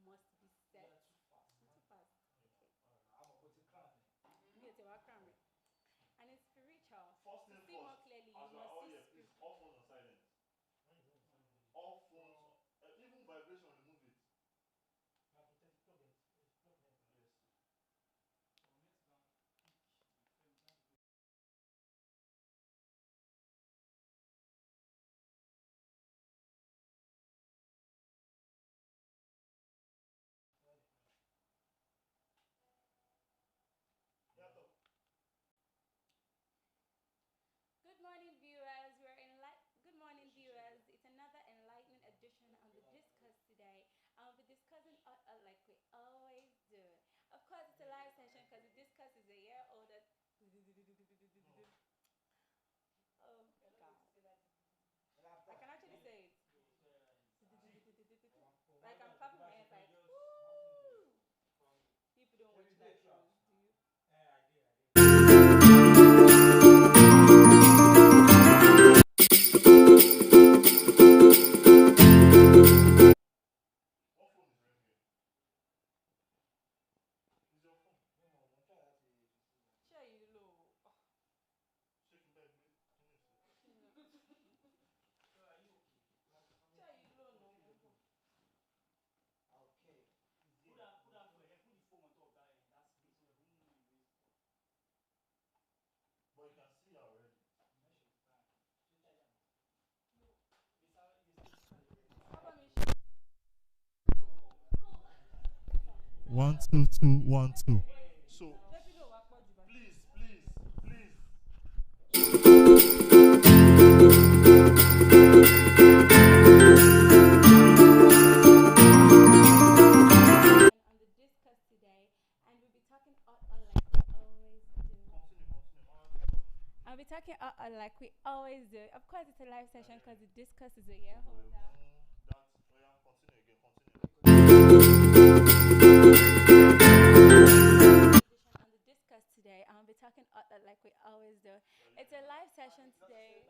must be set. Too fast. Okay. Yes, you are cramming. And it's spiritual. First To thing see more first, clearly, as you we are must all see here, please, spirit. all phones on silent. All phones, even vibration, remove it. Yes. Yeah, talk. Good morning, viewers. Good morning, viewers. It's another enlightening edition on the Discuss today. I'll be discussing like we always do. Of course, it's a live session because the Discuss is a year older. Oh God, I can actually say it. Like I'm clapping my hands like, woo! People don't watch live shows, do you? What phone is ringing? Is your phone? Sure, you low. Shaking back, can you see? Sure, you low, no. But you can see her already. How about me? 1 2 2 1 2. So please, please, please. On the Discuss today, and we'll be talking like we always do. Continue. I'll be talking like we always do. Of course, it's a live session because the Discuss is a year older. That, oh yeah, continue again, continue. On the Discuss today, I'll be talking like we always do. Yeah, It's a live session today.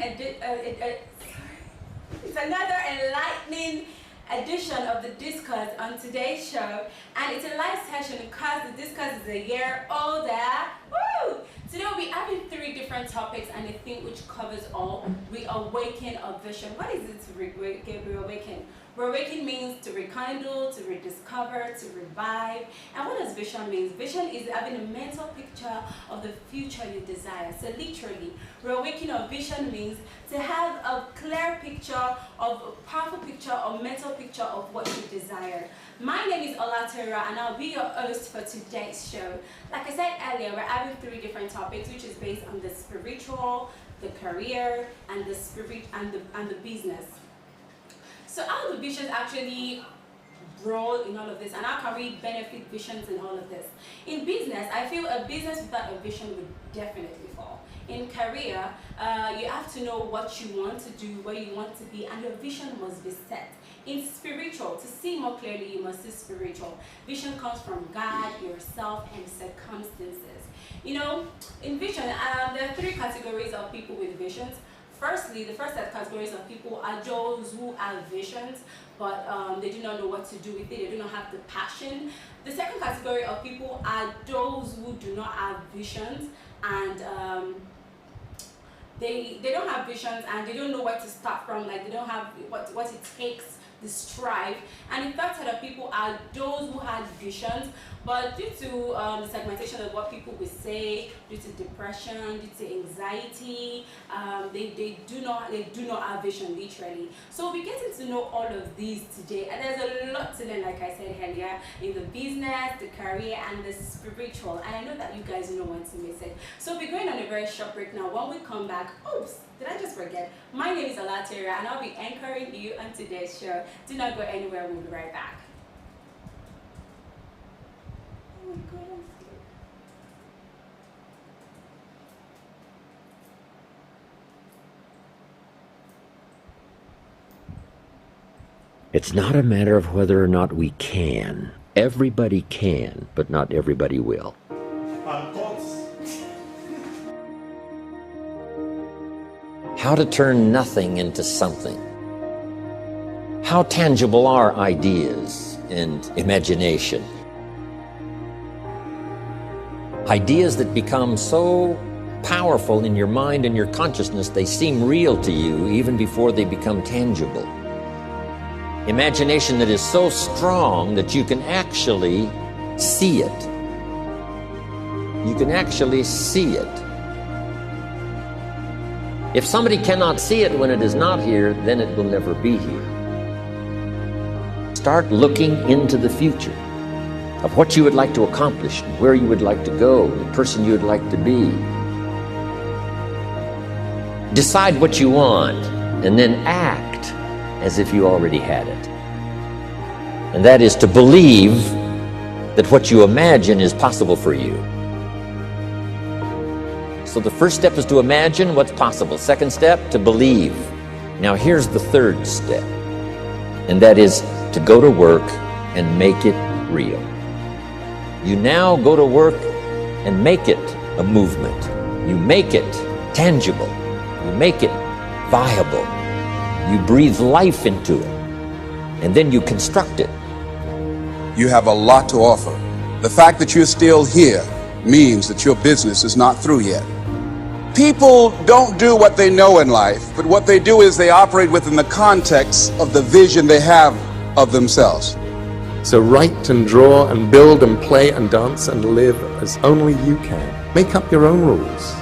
it's another enlightening edition of the Discuss on today's show, and it's a live session because the Discuss is a year older. Woo! Today we'll be having 3 different topics and a theme which covers all. Reawaken of Vision. What is it to reawaken? Reawaken means to rekindle, to rediscover, to revive. And what does vision mean? Vision is having a mental picture of the future you desire. So literally, reawakening of vision means to have a clear picture, of a powerful picture, or mental picture of what you desire. My name is Olatera, and I'll be your host for today's show. Like I said earlier, we're having 3 different topics, which is based on the spiritual, the career, and the spirit and the business. So how do visions actually roll in all of this, and how can we benefit visions in all of this? In business, I feel a business without a vision would definitely fall. In career, you have to know what you want to do, where you want to be, and your vision must be set. In spiritual, to see more clearly, you must see spiritual. Vision comes from God, yourself, and circumstances. You know, in vision, there are 3 categories of people with visions. Firstly, the first categories of people are those who have visions, but they do not know what to do with it. They do not have the passion. The second category of people are those who do not have visions, and they don't have visions, and they don't know where to start from. Like, they don't have what it takes, the strive. And the third set of people are those who have visions, but due to the segmentation of what people will say, due to depression, due to anxiety, they do not have vision, literally. So we're getting to know all of these today, and there's a lot to learn, like I said earlier, in the business, the career, and the spiritual. And I know that you guys know when to miss it. So we're going on a very short break now. When we come back, oops, did I just forget? My name is Olatera, and I'll be anchoring you on today's show. Do not go anywhere. We'll be right back. Oh my God. It's not a matter of whether or not we can. Everybody can, but not everybody will. How to turn nothing into something. How tangible are ideas and imagination? Ideas that become so powerful in your mind and your consciousness, they seem real to you even before they become tangible. Imagination that is so strong that you can actually see it. You can actually see it. If somebody cannot see it when it is not here, then it will never be here. Start looking into the future of what you would like to accomplish, where you would like to go, the person you would like to be. Decide what you want, and then act as if you already had it. And that is to believe that what you imagine is possible for you. So the first step is to imagine what's possible. Second step, to believe. Now here's the third step, and that is to go to work and make it real. You now go to work and make it a movement. You make it tangible. You make it viable. You breathe life into it, and then you construct it. You have a lot to offer. The fact that you're still here means that your business is not through yet. People don't do what they know in life, but what they do is they operate within the context of the vision they have of themselves. So write and draw and build and play and dance and live as only you can. Make up your own rules.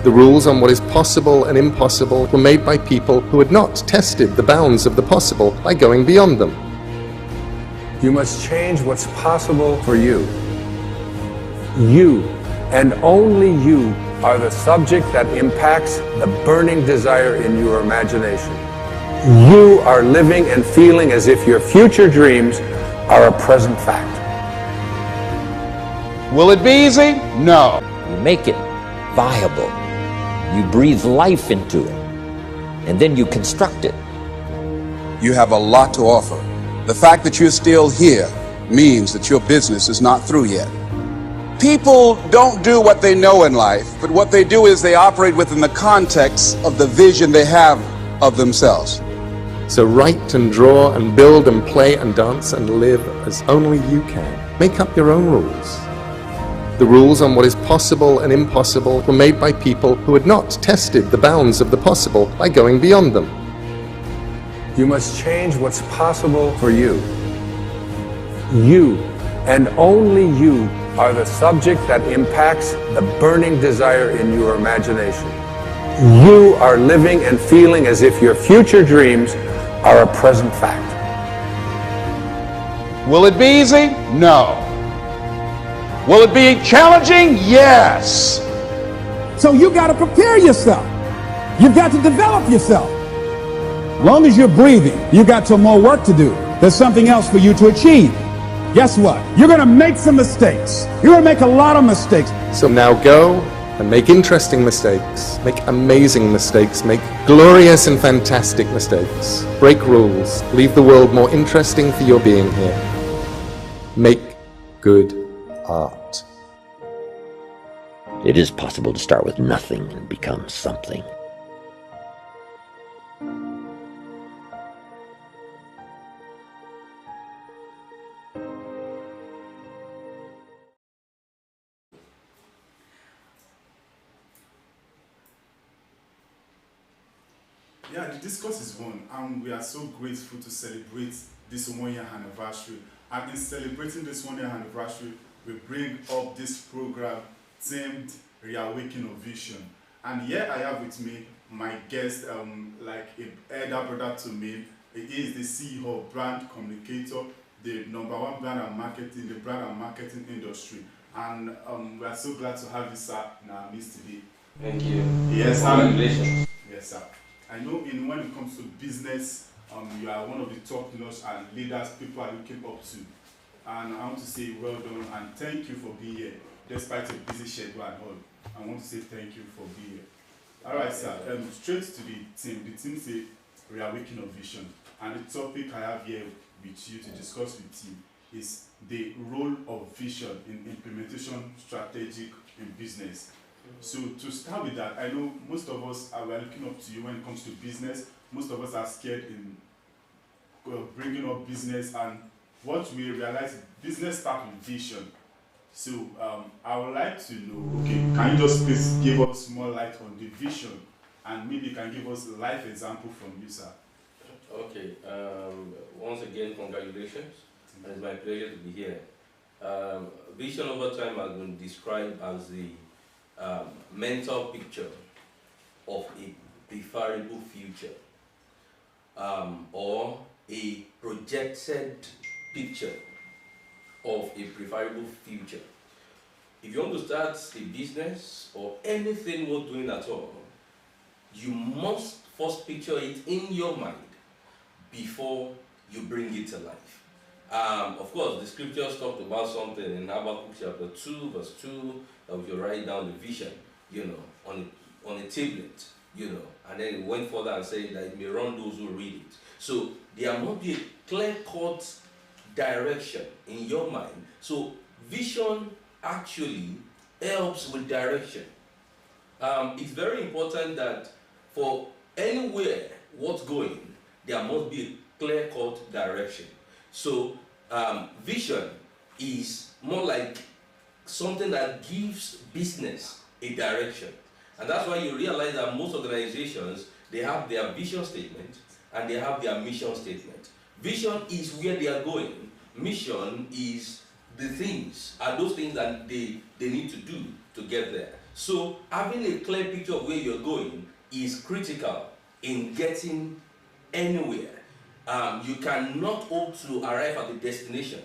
The rules on what is possible and impossible were made by people who had not tested the bounds of the possible by going beyond them. You must change what's possible for you. You, and only you, are the subject that impacts the burning desire in your imagination. You are living and feeling as if your future dreams are a present fact. Will it be easy? No. You make it viable. You breathe life into it, and then you construct it. You have a lot to offer. The fact that you're still here means that your business is not through yet. People don't do what they know in life, but what they do is they operate within the context of the vision they have of themselves. So write and draw and build and play and dance and live as only you can. Make up your own rules. The rules on what is possible and impossible were made by people who had not tested the bounds of the possible by going beyond them. You must change what's possible for you. You, and only you, are the subject that impacts the burning desire in your imagination. You are living and feeling as if your future dreams are a present fact. Will it be easy? No. Will it be challenging? Yes. So you got to prepare yourself. You've got to develop yourself. As long as you're breathing, you got some more work to do. There's something else for you to achieve. Guess what? You're going to make some mistakes. You're going to make a lot of mistakes. So now go and make interesting mistakes, make amazing mistakes, make glorious and fantastic mistakes. Break rules, leave the world more interesting for your being here. Make good art. It is possible to start with nothing and become something. Yeah, the discourse is one, and we are so grateful to celebrate this 1 year anniversary. And in celebrating this 1 year anniversary, we bring up this program themed Reawaken of Vision. And here I have with me my guest, like a elder brother to me. He is the CEO of Brand Communicator, the #1 brand and marketing, the brand and marketing industry. And we are so glad to have you, sir, in our midst today. Thank you. Yes, Congratulations. Yes, sir. I know when it comes to business, you are one of the top notch and leaders people are looking up to. And I want to say well done and thank you for being here, despite a busy schedule and all. I want to say thank you for being here. All right, sir. Straight to the team. The team say Reawaken of Vision, and the topic I have here with you to discuss with you is the role of vision in implementation strategic in business. So to start with that, I know most of us are looking up to you when it comes to business. Most of us are scared in bringing up business, and what we realize, business starts with vision. So I would like to know, okay, can you just please give us more light on the vision, and maybe you can give us a life example from you, sir. Okay. Once again, congratulations. And it's my pleasure to be here. Vision over time has been described as the mental picture of a preferable future, or a projected picture of a preferable future. If you want to start a business or anything worth doing at all, you must first picture it in your mind before you bring it to life. Of course, the scriptures talked about something in Habakkuk chapter 2, verse 2, that we should write down the vision, on a tablet, and then it went further and said that it may run those who read it. So there must be a clear-cut direction in your mind. So vision actually helps with direction. It's very important that for anywhere what's going, there must be a clear-cut direction. So vision is more like something that gives business a direction. And that's why you realize that most organizations, they have their vision statement and they have their mission statement. Vision is where they are going. Mission is the things, are those things that they need to do to get there. So having a clear picture of where you're going is critical in getting anywhere. You cannot hope to arrive at the destination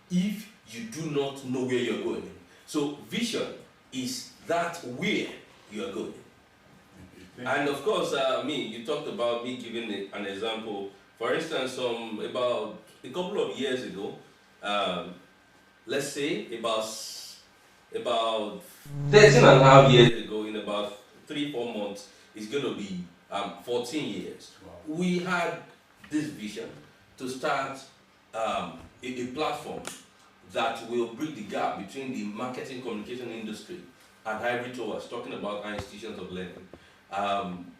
if you do not know where you're going. So vision is that where you are going. And of course, you talked about me giving an example. For instance, about a couple of years ago, let's say about 13 and a half years ago, in about 3-4 months, it's going to be 14 years. Wow. We had this vision to start a platform that will bridge the gap between the marketing communication industry and hybrid towers, talking about our institutions of learning.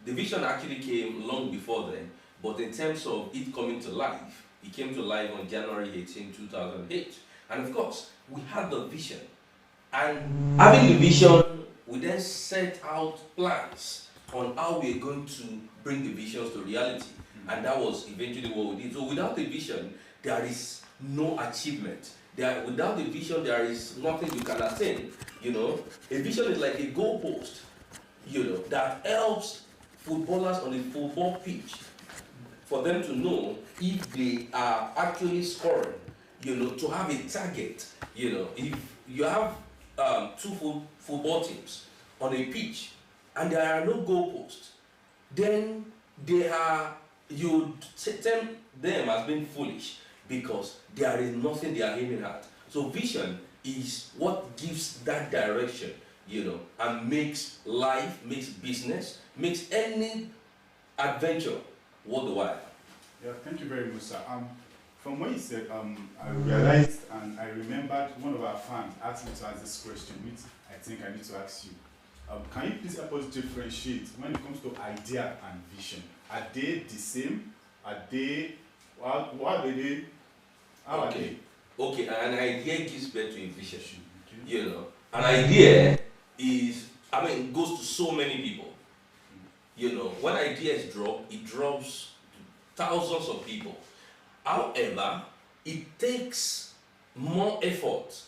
The vision actually came long before then, but in terms of it coming to life, it came to life on January 18, 2008. And of course, we had the vision. And having the vision, we then set out plans on how we are going to bring the visions to reality. And that was eventually what we did. So without the vision, there is no achievement. Without the vision, there is nothing you can attain. You know, a vision is like a goalpost, you know, that helps footballers on a football pitch for them to know if they are actually scoring, you know, to have a target. You know, if you have two football teams on a pitch and there are no goalposts, then you term them as being foolish because there is nothing they are aiming at. So vision is what gives that direction, you know, and makes life, makes business, makes any adventure worthwhile. Yeah, thank you very much, sir. From what you said, I realized and I remembered one of our fans asked me to ask this question, which I think I need to ask you. Can you please help us differentiate when it comes to idea and vision? Are they the same? Are they, what are they? How are they? Okay, an idea gives birth to a vision. Okay. You know, an idea is, goes to so many people. You know, when ideas drop, it drops thousands of people. However, it takes more effort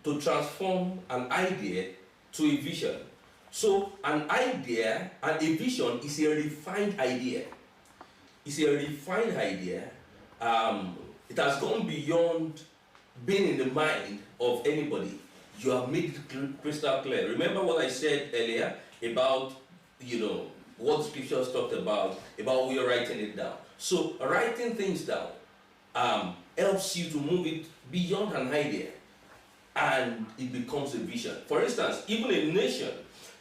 to transform an idea to a vision. So an idea and a vision is a refined idea. It's a refined idea. It has gone beyond being in the mind of anybody. You have made it crystal clear. Remember what I said earlier about, you know, what scriptures talked about we are writing it down. So writing things down helps you to move it beyond an idea and it becomes a vision. For instance, even a nation,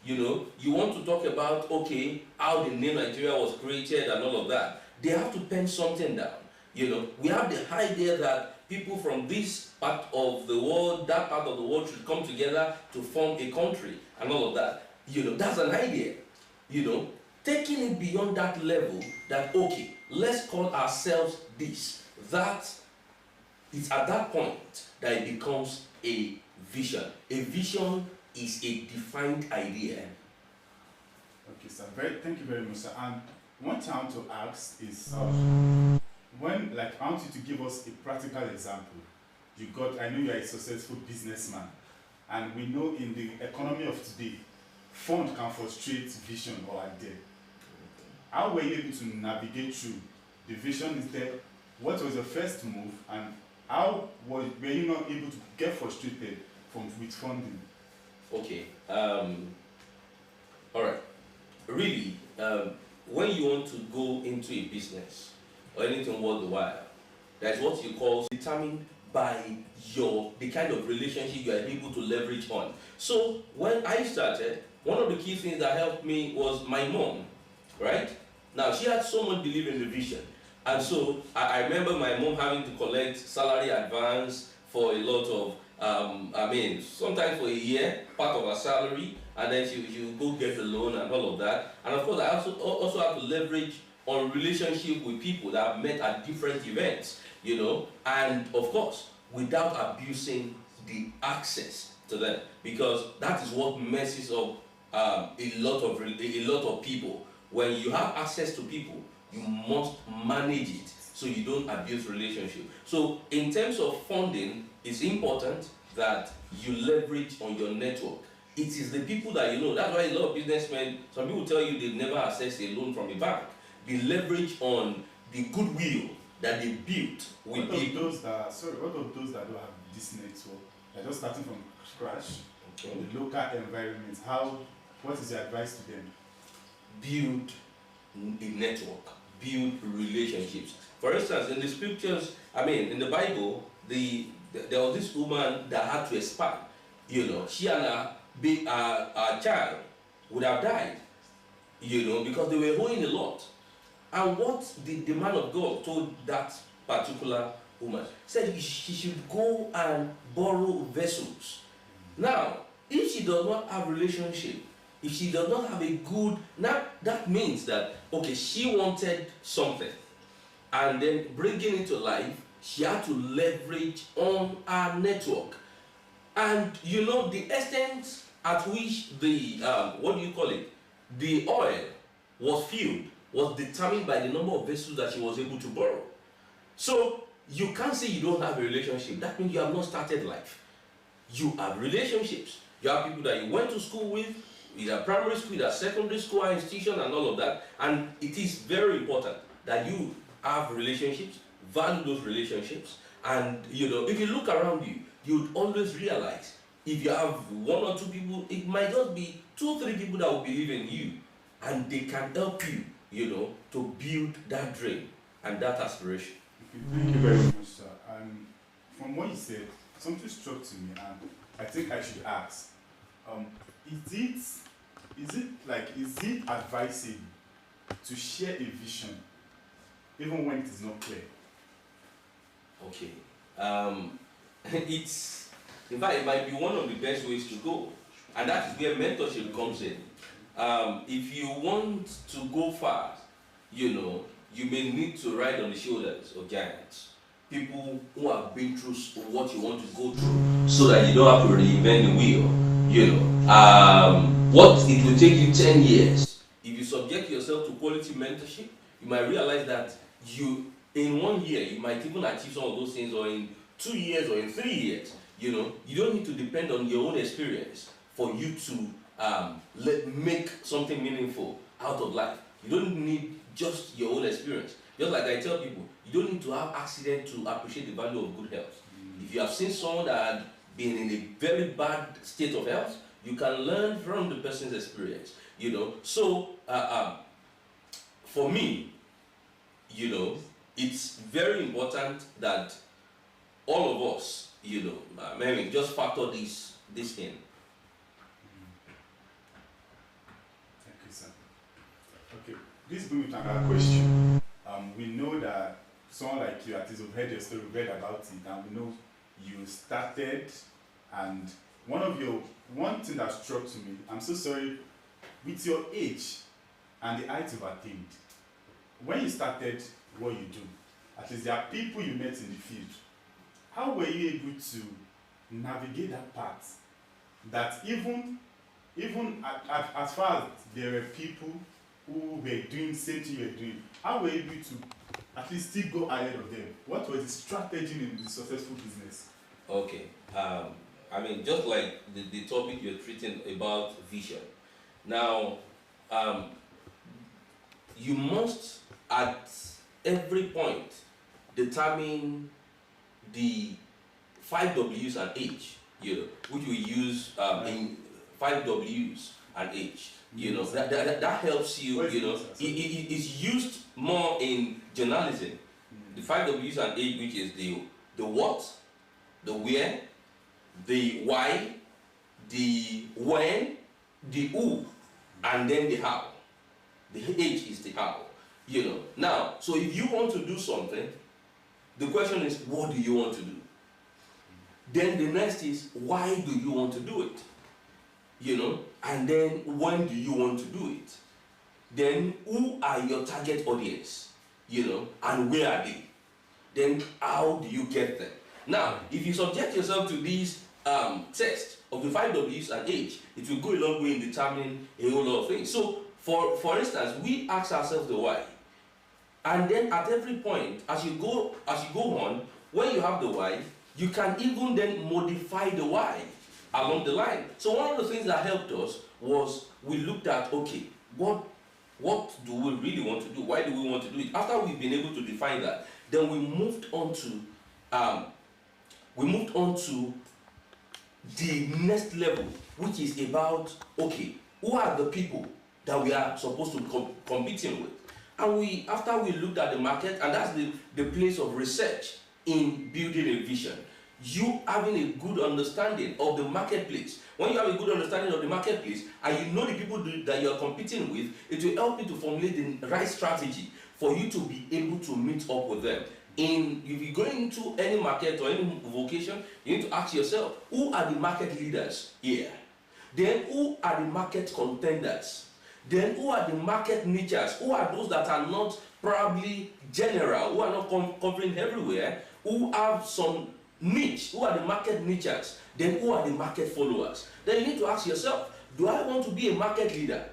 you know, you want to talk about, okay, how the name Nigeria was created and all of that. They have to pen something down. You know, we have the idea that people from this part of the world, that part of the world should come together to form a country and all of that. You know, that's an idea. You know, taking it beyond that level that, okay, let's call ourselves this. That is at that point that it becomes a vision. A vision is a defined idea. Okay, sir. Thank you very much, sir. And one thing I want to ask is, when, like, I want you to give us a practical example. I know you are a successful businessman, and we know in the economy of today, fund can frustrate vision or idea. How were you able to navigate through? The vision is there. What was your first move, and how were you not able to get frustrated with funding? Okay. All right. Really, when you want to go into a business or anything worthwhile, that's what you call determined by the kind of relationship you are able to leverage on. So when I started, one of the key things that helped me was my mom, right? Now, she had so much belief in the vision. And so I remember my mom having to collect salary advance for a lot of, sometimes for a year, part of her salary, and then she would go get the loan and all of that. And of course, I also have to leverage on relationship with people that I've met at different events, you know, and of course, without abusing the access to them, because that is what messes up a lot of people. When you have access to people, you must manage it so you don't abuse relationship. So in terms of funding, it's important that you leverage on your network. It is the people that you know. That's why a lot of businessmen, some people tell you they've never accessed a loan from a bank. They leverage on the goodwill that they built with people. What of those that don't have this network? They're just starting from scratch, in the local environment. What is your advice to them? Build a network, build relationships. For instance, in the scriptures, in the Bible, there was this woman that had to expand. You know, she and her child would have died, you know, because they were owing a lot. And what the man of God told that particular woman, said she should go and borrow vessels. Now, if she does not have relationship, if she does not have a good, now that means that, okay, she wanted something, and then bringing it to life, she had to leverage on her network. And you know, the extent at which the, what do you call it, the oil was filled was determined by the number of vessels that she was able to borrow. So you can't say you don't have a relationship. That means you have not started life. You have relationships. You have people that you went to school with, either primary school, either secondary school, or institution, and all of that. And it is very important that you have relationships, value those relationships. And you know, if you look around you, you'd always realize if you have one or two people, it might just be 2 or 3 people that will believe in you, and they can help you, you know, to build that dream and that aspiration. Okay, thank you very much, sir. And from what you said, something struck to me, and I think I should ask: is it advisable to share a vision even when it is not clear? Okay. It's, in fact, it might be one of the best ways to go, and that is where mentorship comes in. If you want to go far, you know, you may need to ride on the shoulders of giants, people who have been through what you want to go through, so that you don't have to reinvent the wheel. You know, what it will take you 10 years. If you subject yourself to quality mentorship, you might realize that in 1 year, you might even achieve some of those things, or in 2 years, or in 3 years. You know, you don't need to depend on your own experience for you to make something meaningful out of life. You don't need just your own experience. Just like I tell people, you don't need to have accident to appreciate the value of good health. If you have seen someone that had been in a very bad state of health, you can learn from the person's experience. You know, so for me, you know, it's very important that all of us, you know, maybe just factor this in. Thank you, sir. Okay, this brings me to another question. We know that someone like you, at least we've heard your story, we've read about it, and we know you started, and one thing that struck to me, I'm so sorry, with your age and the height you've attained, when you started what you do, at least there are people you met in the field, how were you able to navigate that path? That even as far as there were people who were doing the same thing you were doing, how were you able to at least still go ahead of them? What was the strategy in the successful business? Okay, I mean, just like the topic you're treating about vision. Now, you must at every point determine the 5 W's and H, you know, which we use in 5 W's and H. You know, that helps you, you know, it's used more in journalism. The 5 W's and H, which is the what, the where, the why, the when, the who, and then the how. The H is the how, you know. Now, so if you want to do something, the question is, what do you want to do? Then the next is, why do you want to do it? You know, and then when do you want to do it? Then who are your target audience? You know, and where are they? Then how do you get them? Now, if you subject yourself to these tests of the 5 W's and H, it will go a long way in determining a whole lot of things. So, for instance, we ask ourselves the why, and then at every point, as you go on, when you have the why, you can even then modify the why along the line. So one of the things that helped us was we looked at, okay, what do we really want to do? Why do we want to do it? After we've been able to define that, then we moved on to the next level, which is about, okay, who are the people that we are supposed to be competing with? And after we looked at the market, and that's the place of research in building a vision, you having a good understanding of the marketplace. When you have a good understanding of the marketplace and you know the people that you are competing with, it will help you to formulate the right strategy for you to be able to meet up with them. if you go into any market or any vocation, you need to ask yourself, who are the market leaders here? Then who are the market contenders? Then who are the market niches? Who are those that are not probably general, who are not covering everywhere, who have some niche? Who are the market niches? Then who are the market followers? Then you need to ask yourself, do I want to be a market leader?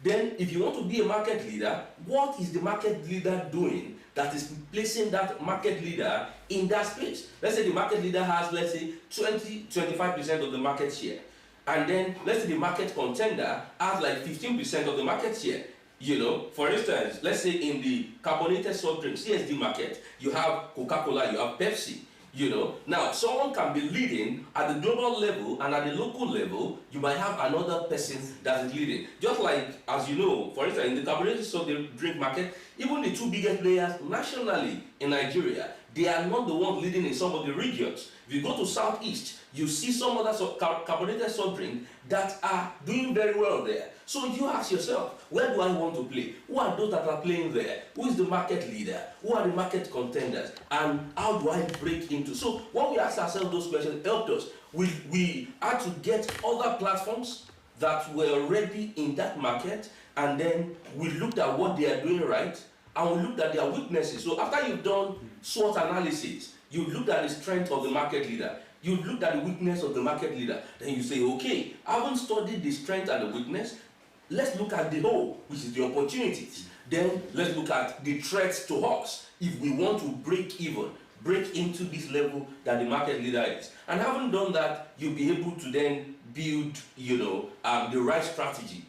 Then if you want to be a market leader, what is the market leader doing that is placing that market leader in that space? Let's say the market leader has, let's say, 25% of the market share. And then let's say the market contender has like 15% of the market share. You know, for instance, let's say in the carbonated soft drink CSD market, you have Coca-Cola, you have Pepsi. You know, now someone can be leading at the global level, and at the local level, you might have another person that is leading. Just like, as you know, for instance, in the carbonated soft drink market, even the two biggest players nationally in Nigeria, they are not the ones leading in some of the regions. If you go to Southeast, you see some other carbonated soft drink that are doing very well there. So you ask yourself, where do I want to play? Who are those that are playing there? Who is the market leader? Who are the market contenders? And how do I break into? So when we ask ourselves those questions, helped us. We had to get other platforms that were already in that market, and then we looked at what they are doing right, and we looked at their weaknesses. So after you've done SWOT analysis, you looked at the strength of the market leader, you looked at the weakness of the market leader, then you say, okay, I haven't studied the strength and the weakness, let's look at the whole, which is the opportunities. Then let's look at the threats to us if we want to break into this level that the market leader is. And having done that, you'll be able to then build, the right strategy,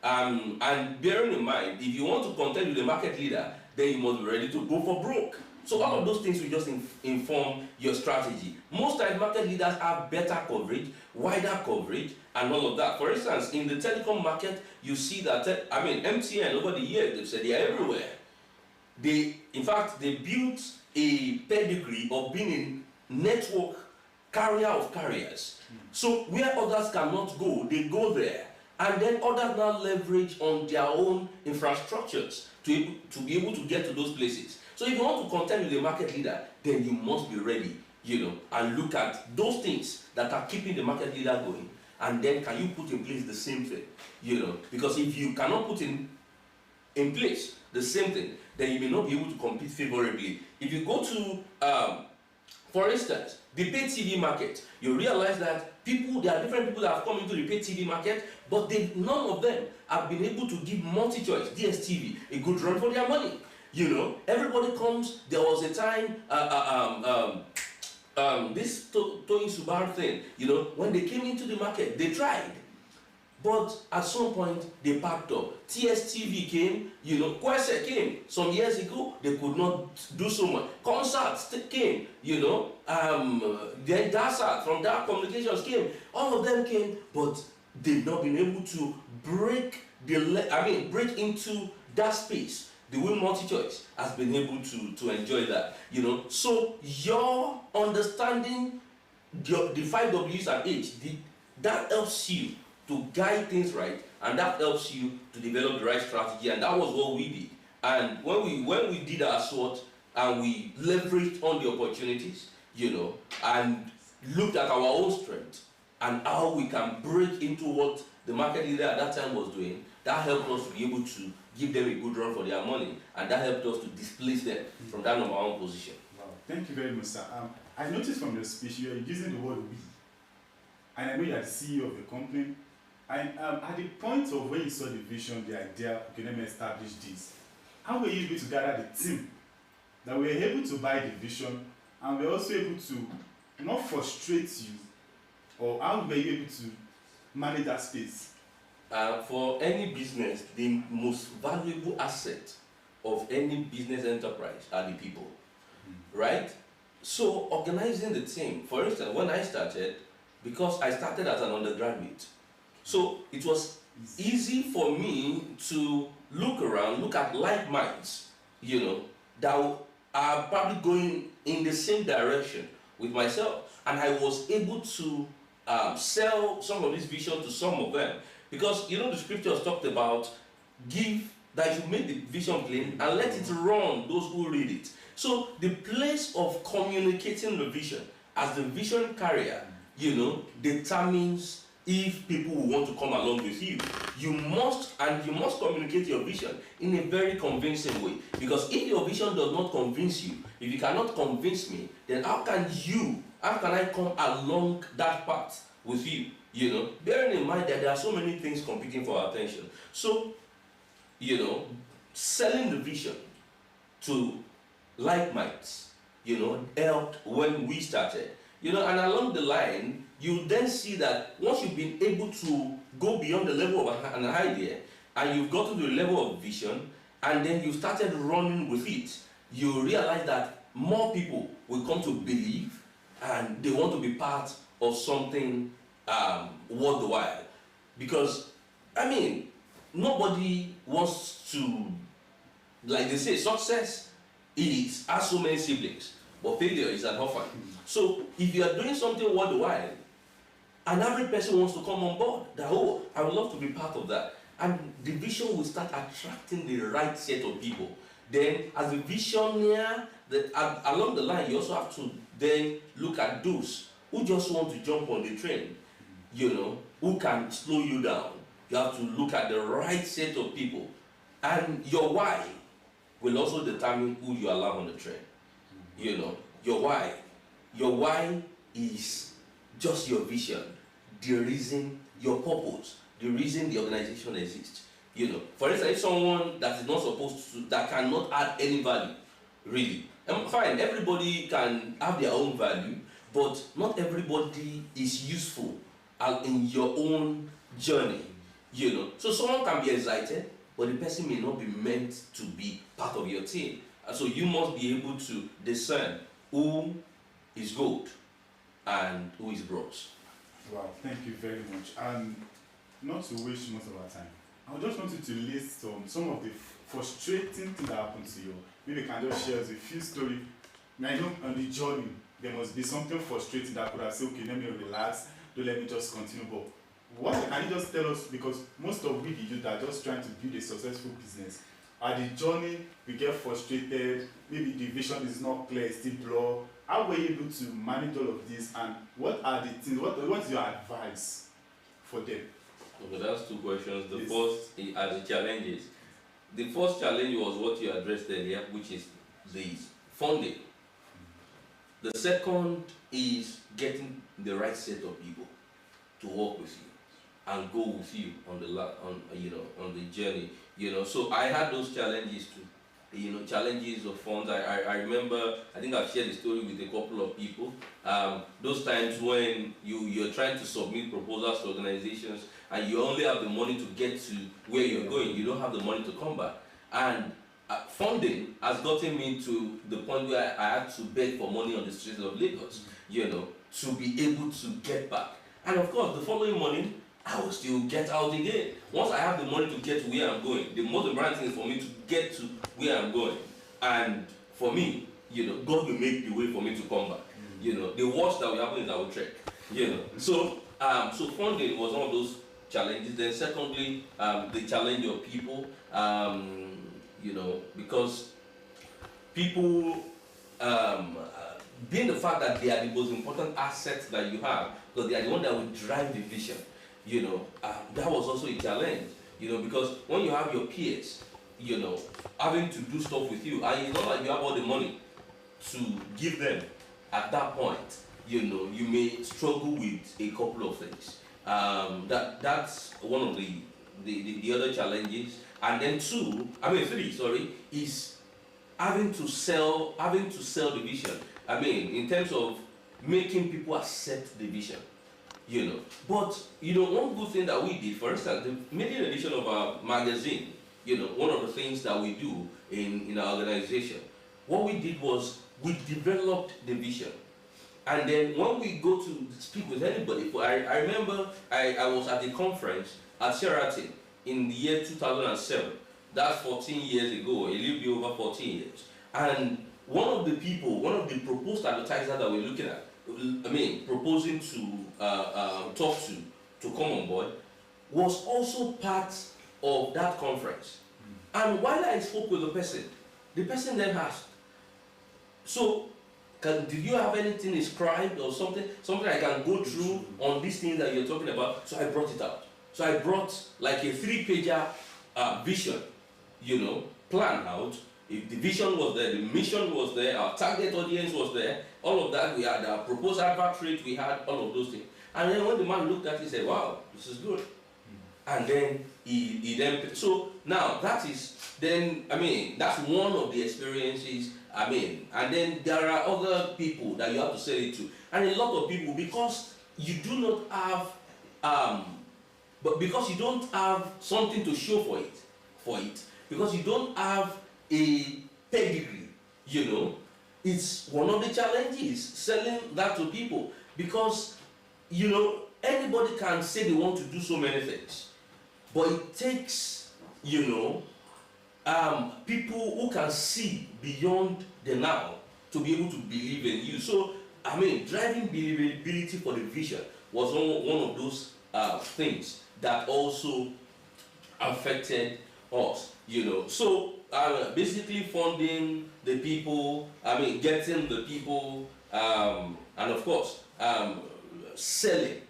and bearing in mind, if you want to contend with the market leader, then you must be ready to go for broke. So all of those things will just inform your strategy. Most times market leaders have better coverage, wider coverage, and all of that. For instance, in the telecom market, you see that, MTN over the years, they've said they are everywhere. In fact, they built a pedigree of being a network carrier of carriers. So where others cannot go, they go there. And then others now leverage on their own infrastructures to be able to get to those places. So if you want to contend with the market leader, then you must be ready, and look at those things that are keeping the market leader going. And then can you put in place the same thing, because if you cannot put in place the same thing, then you may not be able to compete favorably. If you go to, for instance, the pay TV market, you realize that there are different people that have come into the pay TV market, but none of them have been able to give multi-choice, DSTV, a good run for their money. Everybody comes. There was a time, this Toyin Subaru thing, when they came into the market, they tried. But at some point, they packed up. TSTV came, Kwese came some years ago, they could not do so much. Concerts came, then DASA from Dark Communications came. All of them came, but they've not been able to break into that space. The Will Multi-Choice has been able to enjoy that, So your understanding the 5 W's and H, that helps you to guide things right, and that helps you to develop the right strategy, and that was what we did. And when we did our SWOT and we leveraged on the opportunities, and looked at our own strength and how we can break into what the market leader at that time was doing, that helped us to be able to give them a good run for their money, and that helped us to displace them from that number one position. Wow, thank you very much, sir. I noticed from your speech you are using the word we, and I know you are the CEO of the company. And at the point of when you saw the vision, the idea, okay, let me establish this, how were you able to gather the team that were able to buy the vision, and were also able to not frustrate you, or how were you able to manage that space? For any business, the most valuable asset of any business enterprise are the people, right? So organizing the team, for instance, when I started, because I started as an undergraduate, so it was easy for me to look at like minds, that are probably going in the same direction with myself, and I was able to sell some of this vision to some of them. Because the scriptures talked about give that you make the vision plain and let it run those who read it. So the place of communicating the vision as the vision carrier, determines if people will want to come along with you. You must communicate your vision in a very convincing way. Because if your vision does not convince you, if you cannot convince me, then how can I come along that path with you? Bearing in mind that there are so many things competing for our attention. So, selling the vision to like minds, helped when we started. And along the line, you then see that once you've been able to go beyond the level of an idea, and you've got to the level of vision, and then you started running with it, you realize that more people will come to believe, and they want to be part of something worthwhile. Because, nobody wants to, like they say, success has so many siblings, but failure is an orphan. So if you are doing something worthwhile, and every person wants to come on board, that, I would love to be part of that. And the vision will start attracting the right set of people. Then as a visionary, along the line, you also have to then look at those who just want to jump on the train, who can slow you down. You have to look at the right set of people. And your why will also determine who you allow on the train. Your why. Your why is just your vision, the reason, your purpose, the reason the organization exists. For instance, if someone that is not supposed to, that cannot add any value, really, fine, everybody can have their own value, but not everybody is useful in your own journey. So someone can be excited, but the person may not be meant to be part of your team. So you must be able to discern who is gold and who is bronze. Wow, thank you very much. And not to waste most of our time, I just wanted to list some of the frustrating things that happened to you. Maybe you can just share us a few stories. I know on the journey, there must be something frustrating that could have said, okay, let me relax, don't let me just continue. But what can you just tell us, because most of we the youth are just trying to build a successful business. At the journey, we get frustrated, maybe the vision is not clear, it's still blur. How were you able to manage all of this, and what are the things, what's your advice for them? Okay, that's two questions. The first are the challenges. The first challenge was what you addressed earlier, which is the funding. The second is getting the right set of people to work with you and go with you on the journey. So I had those challenges too. Challenges of funds. I remember, I think I've shared the story with a couple of people. Those times when you're trying to submit proposals to organizations and you only have the money to get to where you're going, you don't have the money to come back. And funding has gotten me to the point where I had to beg for money on the streets of Lagos, to be able to get back. And of course, the following morning, I will still get out again. Once I have the money to get to where I'm going, the most important thing is for me to get to where I'm going. And for me, God will make the way for me to come back. The worst that will happen is I will trek. So funding was one of those challenges. Then secondly, the challenge of people, because people, being the fact that they are the most important assets that you have, because they are the one that will drive the vision. That was also a challenge, because when you have your peers, having to do stuff with you, and it's not like you have all the money to give them at that point, you may struggle with a couple of things. That's one of the other challenges. And then three, is having to sell the vision. In terms of making people accept the vision. But one good thing that we did, for instance, the middle edition of our magazine, one of the things that we do in our organization, what we did was we developed the vision. And then when we go to speak with anybody, I remember I was at a conference at Sheraton in the year 2007. That's 14 years ago, a little bit over 14 years. And one of the proposed advertisers that we're looking at, proposing to talk to come on board, was also part of that conference. And while I spoke with the person then asked, so did you have anything inscribed or something I can go through on these things that you're talking about? So I brought it out. So I brought like a 3-pager vision, plan out. If the vision was there, the mission was there, our target audience was there, all of that. We had our proposed advert rate, we had all of those things. And then when the man looked at it, he said, wow, this is good. And then he then, so now that is, then, that's one of the experiences, and then there are other people that you have to sell it to. And a lot of people, because you do not have, but because you don't have something to show for it, because you don't have a pedigree, it's one of the challenges selling that to people, because anybody can say they want to do so many things, but it takes people who can see beyond the now to be able to believe in you. So driving believability for the vision was one of those things that also affected us, So basically funding the people, getting the people, and of course selling,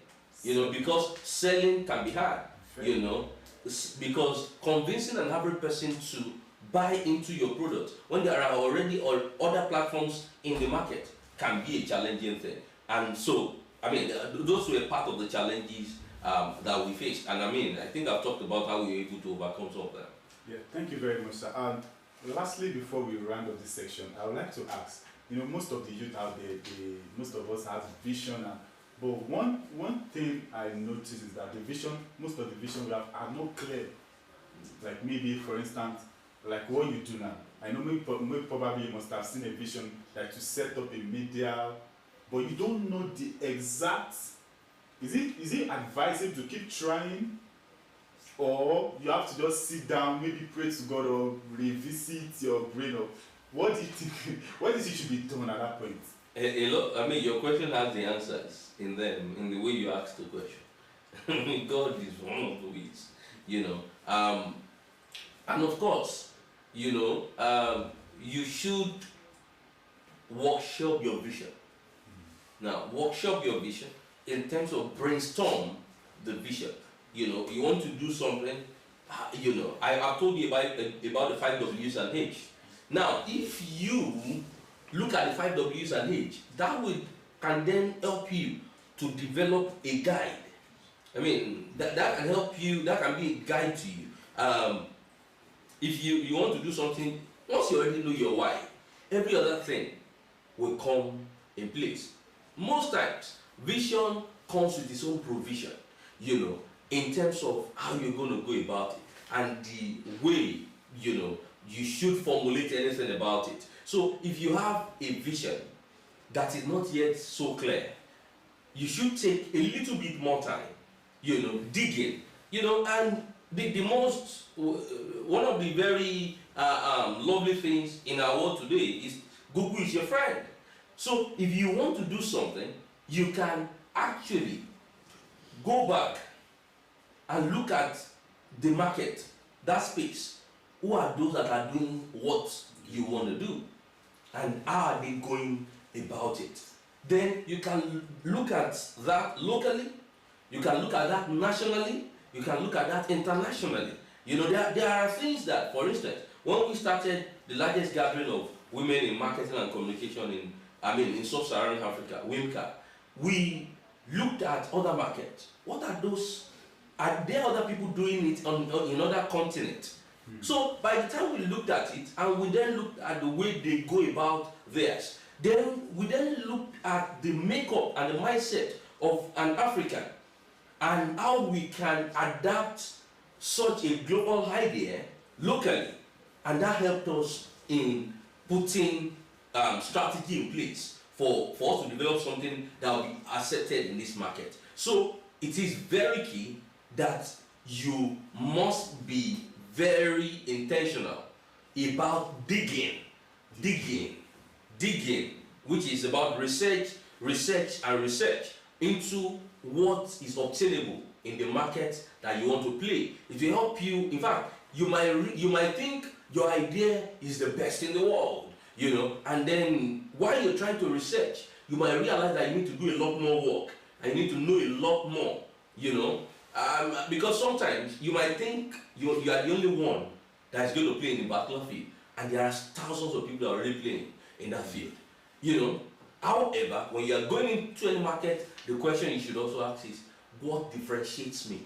because selling can be hard, because convincing an average person to buy into your product when there are already other platforms in the market can be a challenging thing. And so those were part of the challenges that we faced, and I think I've talked about how we were able to overcome some of them. Yeah, thank you very much, sir. And lastly, before we round up this section, I would like to ask, most of the youth out there, most of us have vision, but one thing I noticed is that most of the vision we have are not clear. Like maybe, for instance, like what you do now. I know maybe probably you must have seen a vision like to set up a media, but you don't know the exact. Is it advisable to keep trying, or you have to just sit down, maybe pray to God, or revisit your brain? Or what do you think? What do you think should be done at that point? A lot. Your question has the answers in them, in the way you ask the question. God is one of the ways, and of course, you should workshop your vision. Now, workshop your vision in terms of brainstorm the vision. You want to do something, I've told you about the 5 W's and H. Now, if you look at the 5 W's and H, that can then help you to develop a guide. That can help you, that can be a guide to you. If you want to do something, once you already know your why, every other thing will come in place. Most times, vision comes with its own provision, in terms of how you're going to go about it and the way, you should formulate anything about it. So if you have a vision that is not yet so clear, you should take a little bit more time, digging, and the most, one of the very lovely things in our world today is Google is your friend. So if you want to do something, you can actually go back and look at the market, that space. Who are those that are doing what you want to do? And how are they going about it? Then you can look at that locally, you can look at that nationally, you can look at that internationally. There are things that, for instance, when we started the largest gathering of women in marketing and communication in sub-Saharan Africa, WIMCA, we looked at other markets. What are those? Are there other people doing it in other continents? So by the time we looked at it, and we then looked at the way they go about theirs, then we then looked at the makeup and the mindset of an African, and how we can adapt such a global idea locally. And that helped us in putting strategy in place for us to develop something that will be accepted in this market. So it is very key that you must be very intentional about digging, which is about research into what is obtainable in the market that you want to play. It will help you, in fact, you might think your idea is the best in the world, and then while you're trying to research, you might realize that you need to do a lot more work, and you need to know a lot more, because sometimes you might think you are the only one that is going to play in the battlefield, and there are thousands of people that are already playing in that field, However, when you are going into any market, the question you should also ask is, what differentiates me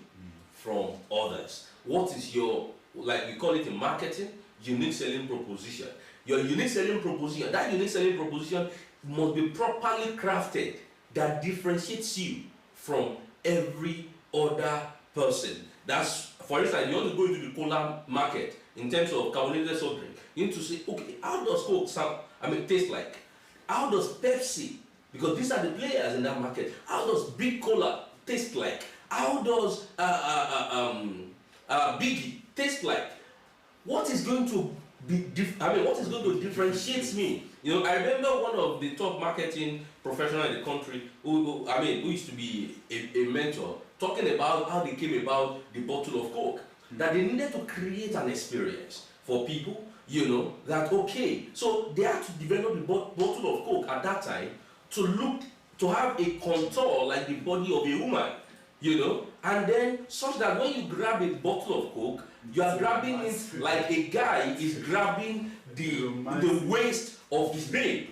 from others? What is your, like we call it in marketing, unique selling proposition? Your unique selling proposition, that unique selling proposition must be properly crafted that differentiates you from every other person. That's, for instance, you want to go into the cola market in terms of carbonated soft drink. You need to say, okay, how does Coke taste like? How does Pepsi, because these are the players in that market, how does Big Cola taste like? How does Biggie taste like? What is going to what is going to differentiate me? I remember one of the top marketing professionals in the country who used to be a mentor, talking about how they came about the bottle of Coke. That they needed to create an experience for people, that okay, so they had to develop the bottle of Coke at that time to have a contour like the body of a woman, and then such that when you grab a bottle of Coke, you are grabbing it like a guy is grabbing the waist of his babe,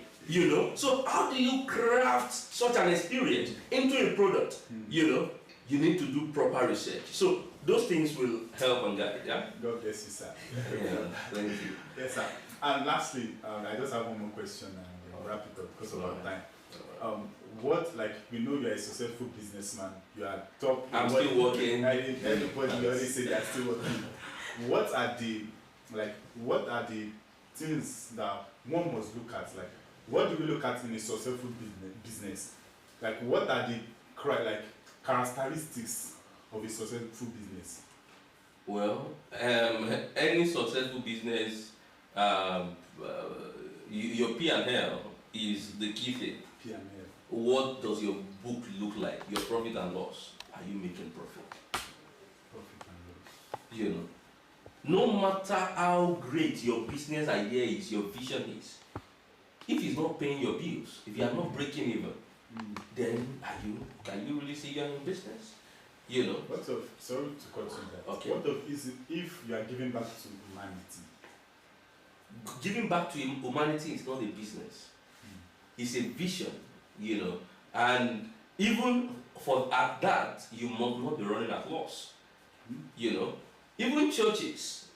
So how do you craft such an experience into a product? You need to do proper research. So those things will help and guide, yeah? God bless you, sir. Yeah, thank you. Yes, sir. And lastly, I just have one more question and we'll wrap it up because of our time. We know you're a successful businessman, you are top. I'm still working. Everybody always say they're still working. What are the things that one must look at? Like, what do we look at in a successful business? Like, what are the characteristics of a successful business? Well, any successful business, your P&L is the key thing. P&L. What does your book look like? Your profit and loss. Are you making profit? Profit and loss. No matter how great your business idea is, your vision is, if it's not paying your bills, if you are not breaking even, then can you really say you're in business? What of, sorry to cut you that. Okay. What of is it if you are giving back to humanity? Giving back to humanity is not a business. It's a vision, and even for at that, you must not be running at loss. Even churches,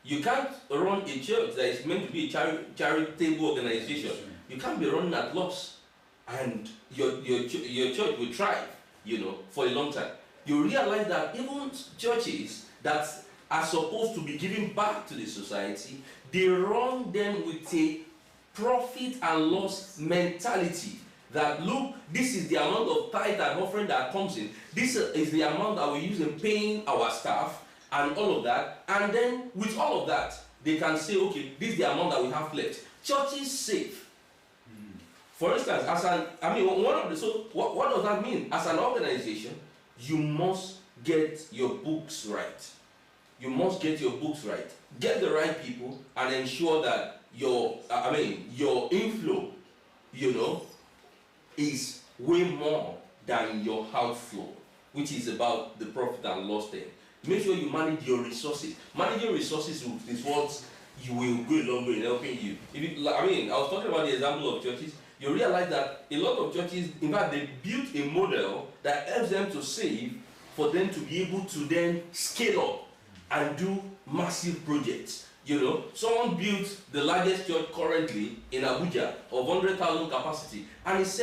you can't run a church that is meant to be a charitable organization. You can't be running at loss, and your church will thrive, for a long time. You realize that even churches that are supposed to be giving back to the society, they run them with a profit and loss mentality. That look, this is the amount of tithe and offering that comes in. This is the amount that we use in paying our staff and all of that. And then with all of that, they can say, okay, this is the amount that we have left. Church is safe. For instance, what does that mean? As an organization, you must get your books right. You must get your books right. Get the right people and ensure that your inflow, is way more than your outflow, which is about the profit and loss thing. Make sure you manage your resources. Managing resources is what you will go a long way in helping you. I was talking about the example of churches. You realize that a lot of churches, in fact, they built a model that helps them to save for them to be able to then scale up and do massive projects. Someone built the largest church currently in Abuja of 100,000 capacity, and he said